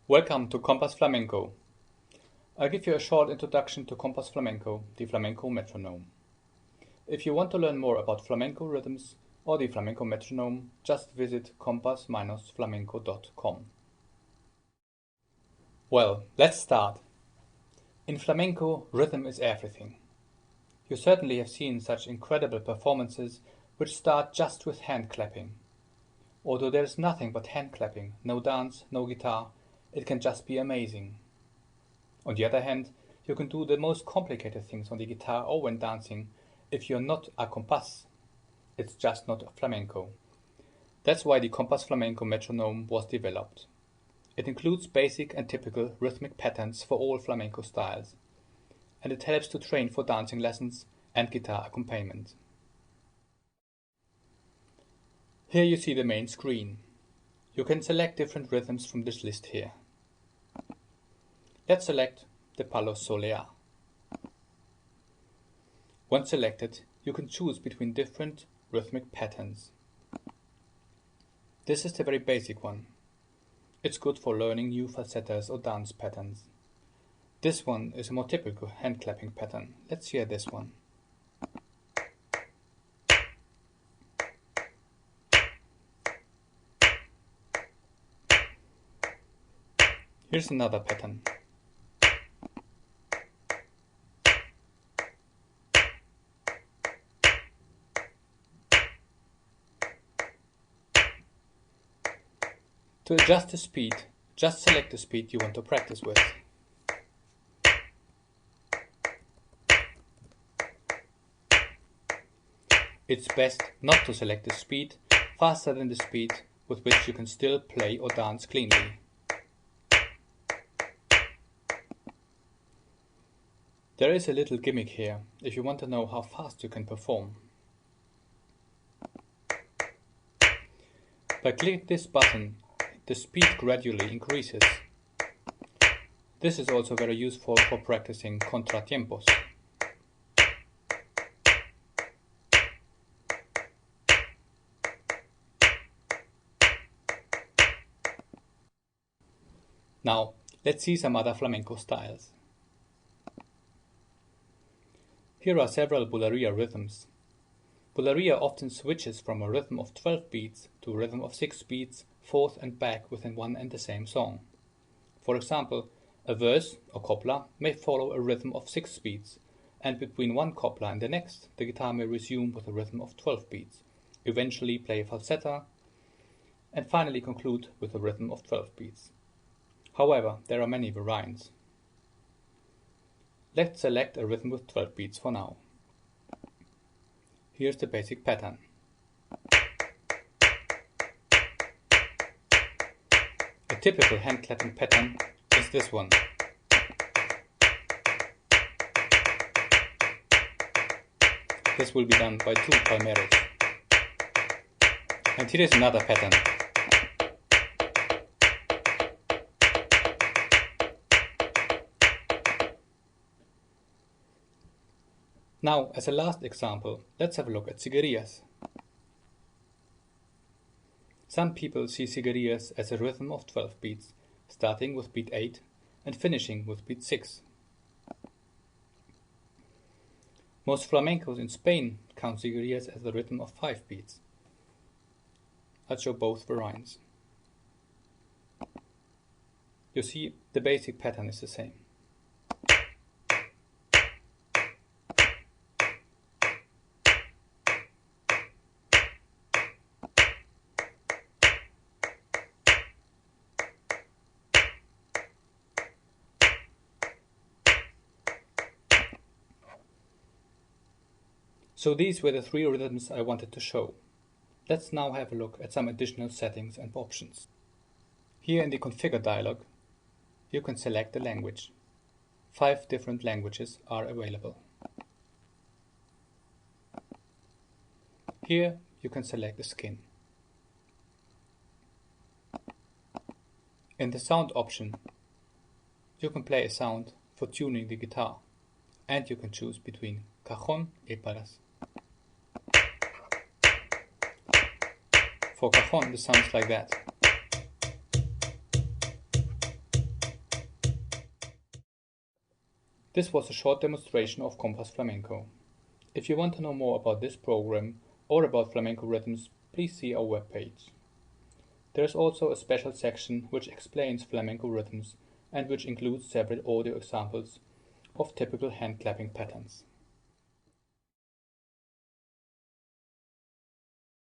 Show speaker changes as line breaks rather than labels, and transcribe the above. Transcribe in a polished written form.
Welcome to Compás-flamenco. I'll give you a short introduction to Compás-flamenco, the flamenco metronome. If you want to learn more about flamenco rhythms or the flamenco metronome, just visit compas-flamenco.com. Well, let's start. In flamenco, rhythm is everything. You certainly have seen such incredible performances which start just with hand clapping. Although there is nothing but hand clapping, no dance, no guitar, it can just be amazing. On the other hand, you can do the most complicated things on the guitar or when dancing if you're not a compás. It's just not flamenco. That's why the Compás-flamenco metronome was developed. It includes basic and typical rhythmic patterns for all flamenco styles, and it helps to train for dancing lessons and guitar accompaniment. Here you see the main screen. You can select different rhythms from this list here. Let's select the palo soleá. Once selected, you can choose between different rhythmic patterns. This is the very basic one. It's good for learning new falsettos or dance patterns. This one is a more typical hand clapping pattern. Let's hear this one. Here's another pattern. To adjust the speed, just select the speed you want to practice with. It's best not to select the speed faster than the speed with which you can still play or dance cleanly. There is a little gimmick here if you want to know how fast you can perform. By clicking this button, the speed gradually increases. This is also very useful for practicing contratiempos. Now, let's see some other flamenco styles. Here are several bulería rhythms. Bulería often switches from a rhythm of 12 beats to a rhythm of 6 beats, forth and back within one and the same song. For example, a verse or copla may follow a rhythm of 6 beats, and between one copla and the next, the guitar may resume with a rhythm of 12 beats, eventually play a falsetto, and finally conclude with a rhythm of 12 beats. However, there are many variants. Let's select a rhythm with 12 beats for now. Here's the basic pattern. A typical hand clapping pattern is this one. This will be done by 2 palmeros. And here is another pattern. Now, as a last example, let's have a look at ciguerías. Some people see ciguerías as a rhythm of 12 beats, starting with beat 8 and finishing with beat 6. Most flamencos in Spain count ciguerías as a rhythm of 5 beats. I'll show both variants. You see, the basic pattern is the same. So these were the 3 rhythms I wanted to show. Let's now have a look at some additional settings and options. Here in the Configure dialog, you can select the language. 5 different languages are available. Here you can select the skin. In the sound option, you can play a sound for tuning the guitar, and you can choose between cajon and palas. For cajon, the sounds like that. This was a short demonstration of Compás-flamenco. If you want to know more about this program or about flamenco rhythms, please see our webpage. There is also a special section which explains flamenco rhythms and which includes several audio examples of typical hand clapping patterns.